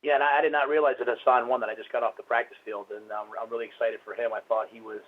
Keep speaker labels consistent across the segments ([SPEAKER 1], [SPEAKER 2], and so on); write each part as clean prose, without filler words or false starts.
[SPEAKER 1] Yeah, and I did not realize that Hassan won that. I just got off the practice field, and I'm really excited for him. I thought he was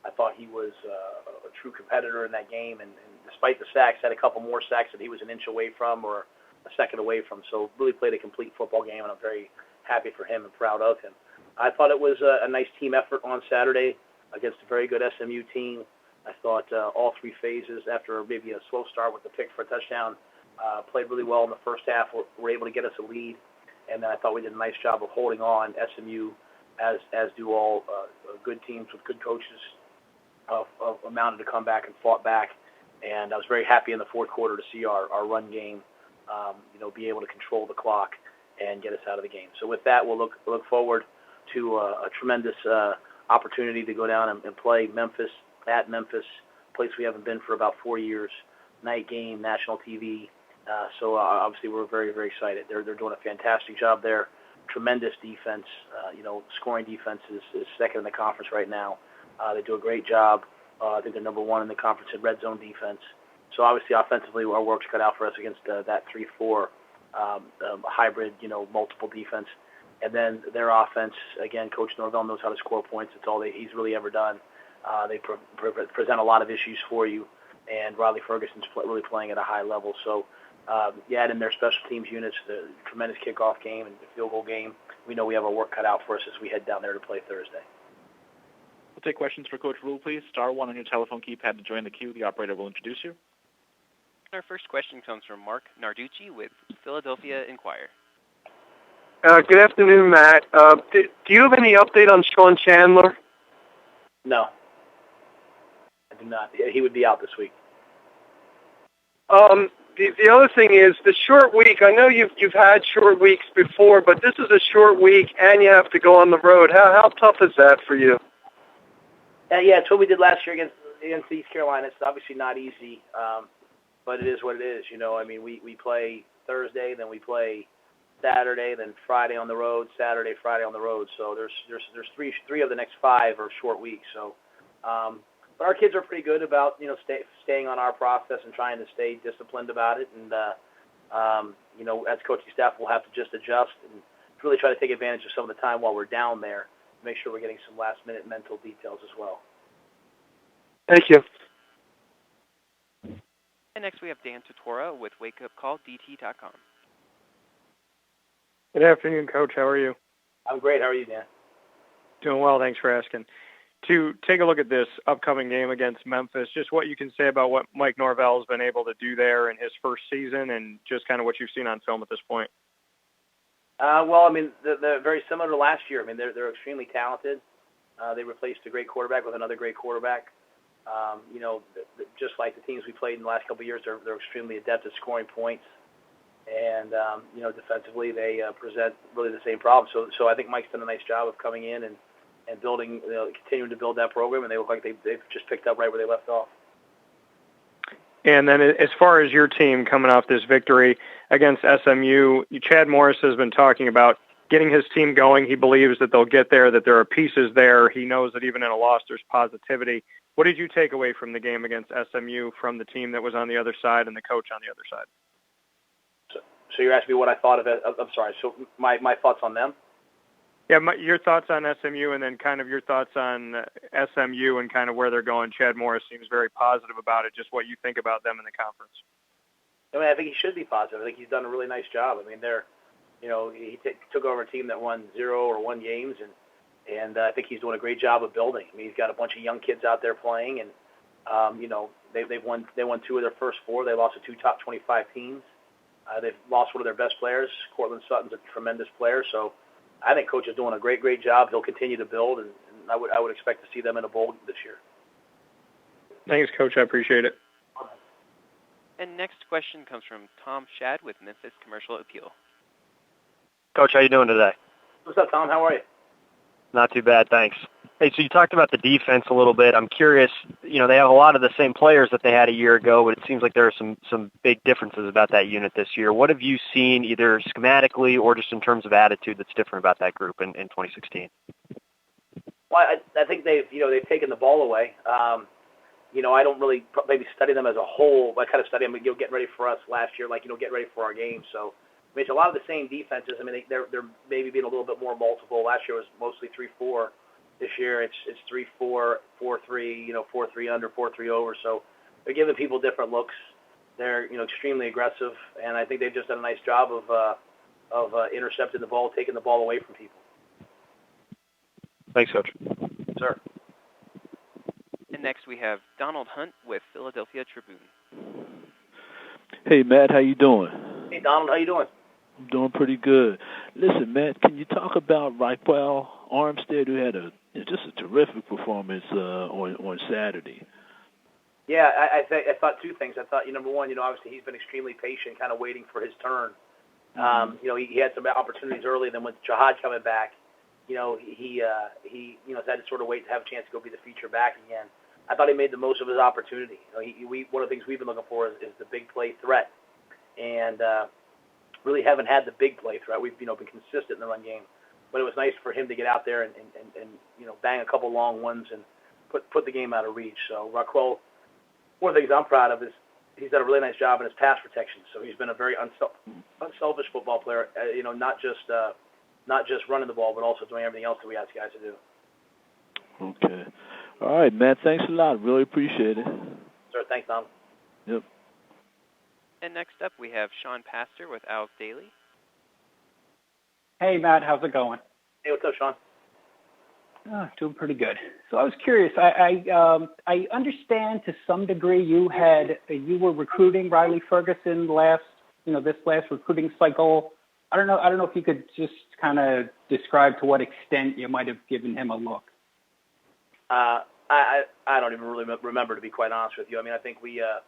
[SPEAKER 1] a true competitor in that game, and despite the sacks, had a couple more sacks that he was an inch away from or a second away from. So really played a complete football game, and I'm very happy for him and proud of him. I thought it was a nice team effort on Saturday against a very good SMU team. I thought all three phases, after maybe a slow start with the pick for a touchdown, played really well in the first half. Were able to get us a lead, and then I thought we did a nice job of holding on. SMU, as do all good teams with good coaches, amounted to come back and fought back. And I was very happy in the fourth quarter to see our run game, be able to control the clock and get us out of the game. So with that, we'll look forward to a tremendous opportunity to go down and play Memphis, at Memphis, a place we haven't been for about 4 years. Night game, national TV. So obviously we're very, very excited. They're doing a fantastic job there. Tremendous defense. Scoring defense is second in the conference right now. They do a great job. I think they're number one in the conference in red zone defense. So obviously offensively our work's cut out for us against that 3-4 hybrid, multiple defense. And then their offense, again, Coach Norvell knows how to score points. It's all he's really ever done. They present a lot of issues for you, and Riley Ferguson's really playing at a high level. So, add in their special teams units, the tremendous kickoff game and the field goal game. We know we have our work cut out for us as we head down there to play Thursday.
[SPEAKER 2] We'll take questions for Coach Rhule, please. Star 1 on your telephone keypad to join the queue. The operator will introduce you.
[SPEAKER 3] Our first question comes from Mark Narducci with Philadelphia Inquirer.
[SPEAKER 4] Good afternoon, Matt. Do you have any update on Sean Chandler?
[SPEAKER 1] No, I do not. He would be out this week.
[SPEAKER 4] The other thing is the short week. I know you've had short weeks before, but this is a short week, and you have to go on the road. How tough is that for you?
[SPEAKER 1] Yeah, it's what we did last year against East Carolina. It's obviously not easy, but it is what it is. We play Thursday, then we play Saturday, then Friday on the road, Saturday, Friday on the road. So there's three of the next 5 are short weeks. So, but our kids are pretty good about staying on our process and trying to stay disciplined about it. And as coaching staff, we'll have to just adjust and really try to take advantage of some of the time while we're down there to make sure we're getting some last minute mental details as well.
[SPEAKER 4] Thank you.
[SPEAKER 3] And next we have Dan Tortora with WakeUpCallDT.com.
[SPEAKER 5] Good afternoon, Coach. How are you?
[SPEAKER 1] I'm great. How are you, Dan?
[SPEAKER 5] Doing well. Thanks for asking. To take a look at this upcoming game against Memphis, just what you can say about what Mike Norvell has been able to do there in his first season and just kind of what you've seen on film at this point.
[SPEAKER 1] They're very similar to last year. They're extremely talented. They replaced a great quarterback with another great quarterback. Just like the teams we played in the last couple of years, they're extremely adept at scoring points. And, defensively, they present really the same problem. So I think Mike's done a nice job of coming in and building, continuing to build that program, and they look like they've just picked up right where they left off.
[SPEAKER 5] And then as far as your team coming off this victory against SMU, Chad Morris has been talking about getting his team going. He believes that they'll get there, that there are pieces there. He knows that even in a loss, there's positivity. What did you take away from the game against SMU from the team that was on the other side and the coach on the other side?
[SPEAKER 1] So you're asking me what I thought of it. I'm sorry. So my thoughts on them?
[SPEAKER 5] Yeah, your thoughts on SMU and then kind of your thoughts on SMU and kind of where they're going. Chad Morris seems very positive about it. Just what you think about them in the conference.
[SPEAKER 1] I think he should be positive. I think he's done a really nice job. He took over a team that won 0 or 1 games, and I think he's doing a great job of building. He's got a bunch of young kids out there playing, and they won 2 of their first 4. They lost to 2 top 25 teams. They've lost one of their best players. Cortland Sutton's a tremendous player. So I think Coach is doing a great job. He'll continue to build, and I would expect to see them in a bowl this year.
[SPEAKER 5] Thanks, Coach. I appreciate it.
[SPEAKER 3] And next question comes from Tom Shad with Memphis Commercial Appeal.
[SPEAKER 6] Coach, how you doing today?
[SPEAKER 1] What's up, Tom? How are you?
[SPEAKER 6] Not too bad, thanks. Hey, so you talked about the defense a little bit. I'm curious, they have a lot of the same players that they had a year ago, but it seems like there are some big differences about that unit this year. What have you seen either schematically or just in terms of attitude that's different about that group in 2016?
[SPEAKER 1] Well, I think they've taken the ball away. I don't really maybe study them as a whole. I kind of study them, getting ready for us last year, getting ready for our game. So mean, it's a lot of the same defenses. I mean, they're maybe being a little bit more multiple. Last year was mostly 3-4. This year it's 3-4, 4-3, 4-3 under, 4-3 over. So they're giving people different looks. They're extremely aggressive, and I think they've just done a nice job of intercepting the ball, taking the ball away from people.
[SPEAKER 6] Thanks, Coach.
[SPEAKER 1] Sir.
[SPEAKER 3] And next we have Donald Hunt with Philadelphia Tribune.
[SPEAKER 7] Hey, Matt, how you doing?
[SPEAKER 1] Hey, Donald, how you doing?
[SPEAKER 7] I'm doing pretty good. Listen, Matt, can you talk about Raquel Armstead, who had just a terrific performance on Saturday?
[SPEAKER 1] Yeah, I thought two things. I thought, number one, obviously he's been extremely patient, kind of waiting for his turn. He had some opportunities early, then with Jihad coming back, he had to sort of wait to have a chance to go be the feature back again. I thought he made the most of his opportunity. One of the things we've been looking for is the big play threat, and really haven't had the big play threat. We've been consistent in the run game, but it was nice for him to get out there and bang a couple long ones and put the game out of reach. So Raquel, one of the things I'm proud of is he's done a really nice job in his pass protection. So he's been a very unselfish football player. Not just running the ball, but also doing everything else that we ask guys to do.
[SPEAKER 7] Okay. All right, Matt. Thanks a lot. Really appreciate it.
[SPEAKER 1] Sir, thanks, Tom.
[SPEAKER 7] Yep.
[SPEAKER 3] And next up, we have Sean Pastor with Owls Daily.
[SPEAKER 8] Hey, Matt. How's it going?
[SPEAKER 1] Hey, what's up, Sean?
[SPEAKER 8] Doing pretty good. So I was curious. I understand to some degree you were recruiting Riley Ferguson this last recruiting cycle. I don't know if you could just kind of describe to what extent you might have given him a look.
[SPEAKER 1] I don't even really remember, to be quite honest with you. I mean, I think I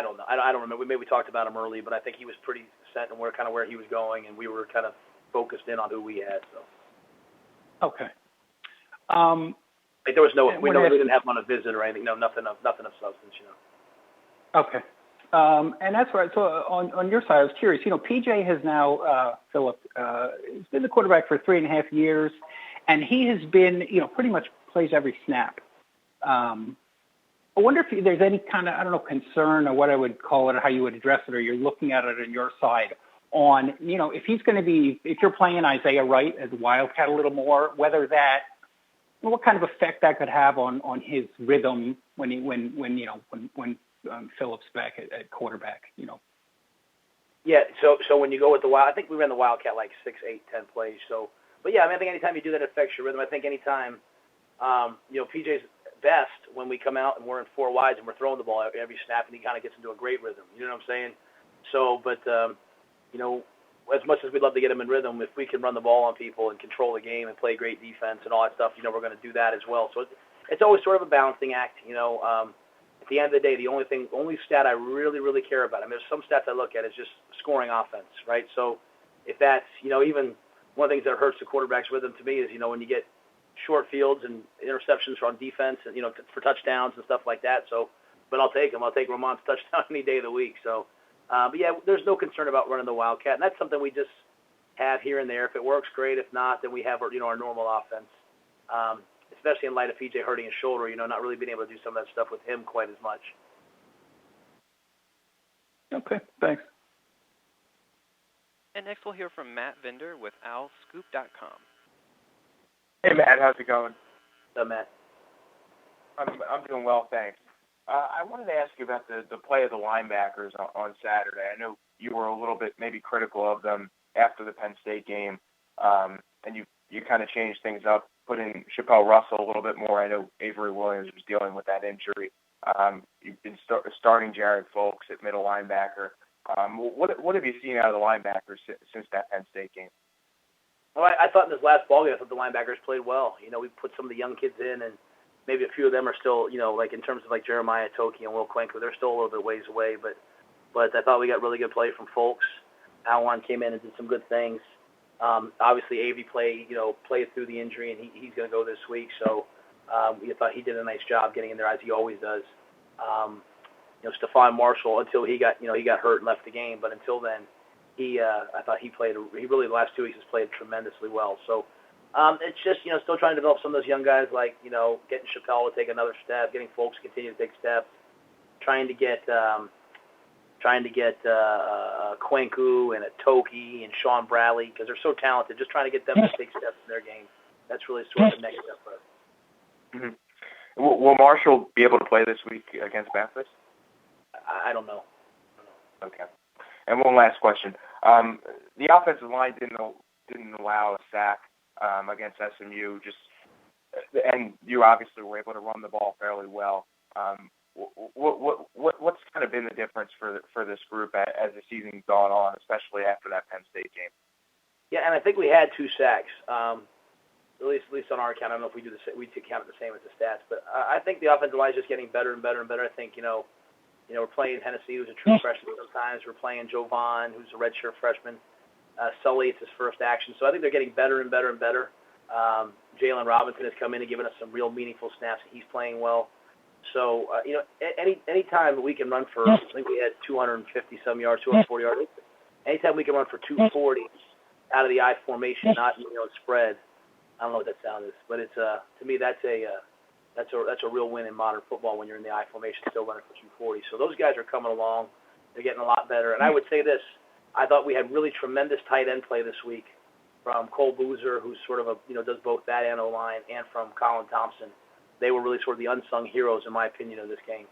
[SPEAKER 1] don't know. I don't remember. Maybe we talked about him early, but I think he was pretty set on where he was going, and we were kind of focused in on who we had. So.
[SPEAKER 8] Okay.
[SPEAKER 1] There was we didn't have him on a visit or anything. No, nothing of substance.
[SPEAKER 8] Okay. And that's right. So on your side, I was curious. PJ has now Philip. He's been the quarterback for 3.5 years, and he has been pretty much plays every snap. I wonder if there's any kind of concern or what I would call it, or how you would address it, or you're looking at it on your side on if he's going to be, if you're playing Isaiah Wright as a Wildcat a little more, whether that, what kind of effect that could have on his rhythm when Phillips back at quarterback.
[SPEAKER 1] Yeah. So when you go with the Wild, I think we ran the Wildcat like 6, 8, 10 plays. So, but yeah, I think anytime you do that, it affects your rhythm. I think anytime, PJ's best when we come out and we're in 4 wides and we're throwing the ball every snap, and he kind of gets into a great rhythm. You know what I'm saying? So, but as much as we'd love to get him in rhythm, if we can run the ball on people and control the game and play great defense and all that stuff, we're going to do that as well. So it's always sort of a balancing act. At the end of the day, the only stat I really, really care about, I mean, there's some stats I look at is just scoring offense, right? So if that's, even one of the things that hurts the quarterback's rhythm to me is, when you get short fields and interceptions on defense and, for touchdowns and stuff like that. So, but I'll take them. I'll take Ramon's touchdown any day of the week. So, but yeah, there's no concern about running the Wildcat. And that's something we just have here and there. If it works, great. If not, then we have our, our normal offense. Especially in light of PJ hurting his shoulder, not really being able to do some of that stuff with him quite as much.
[SPEAKER 8] Okay, thanks.
[SPEAKER 3] And next we'll hear from Matt Vender with OwlScoop.com.
[SPEAKER 9] Hey, Matt, how's it going?
[SPEAKER 1] What's up, Matt?
[SPEAKER 9] I'm doing well, thanks. I wanted to ask you about the play of the linebackers on Saturday. I know you were a little bit maybe critical of them after the Penn State game, and you kind of changed things up, put in Chappelle Russell a little bit more. I know Avery Williams was dealing with that injury. You've been starting Jared Folks at middle linebacker. What have you seen out of the linebackers since that Penn State game?
[SPEAKER 1] Well, I thought in this last ball game, I thought the linebackers played well. We put some of the young kids in, and maybe a few of them are still, like in terms of like Jeremiah Toki and Will Klinkler, they're still a little bit ways away. But I thought we got really good play from Folks. Alwan came in and did some good things. Obviously, Avy played through the injury, and he's going to go this week. So we thought he did a nice job getting in there, as he always does. Stephon Marshall, until he got hurt and left the game, but until then, I thought he really the last 2 weeks has played tremendously well. So it's just still trying to develop some of those young guys, like getting Chappelle to take another step, getting Folks to continue to take steps, trying to get trying to get Kwenku and a Toki and Sean Bradley, because they're so talented, just trying to get them to take steps in their game. That's really sort of the next step for us.
[SPEAKER 9] Mm-hmm. Will Marshall be able to play this week against Memphis?
[SPEAKER 1] I don't know.
[SPEAKER 9] Okay. And one last question. The offensive line didn't allow a sack against SMU. And you obviously were able to run the ball fairly well. What's kind of been the difference for this group as the season's gone on, especially after that Penn State game?
[SPEAKER 1] Yeah, and I think we had 2 sacks. At least on our account. I don't know if we count it the same as the stats, but I think the offensive line is just getting better and better and better. I think we're playing Hennessy, who's a true freshman sometimes. We're playing Jovan, who's a redshirt freshman. Sully, it's his first action. So I think they're getting better and better and better. Jalen Robinson has come in and given us some real meaningful snaps, and he's playing well. So, any time we can run for, I think we had 250-some yards, 240 yards. Anytime we can run for 240 out of the I formation, not, spread. I don't know what that sound is, but it's to me that's a real win in modern football when you're in the I formation still running for 240. So those guys are coming along. They're getting a lot better. And I would say this, I thought we had really tremendous tight end play this week from Cole Boozer, who's sort of does both that and O-line, and from Colin Thompson. They were really sort of the unsung heroes, in my opinion, of this game.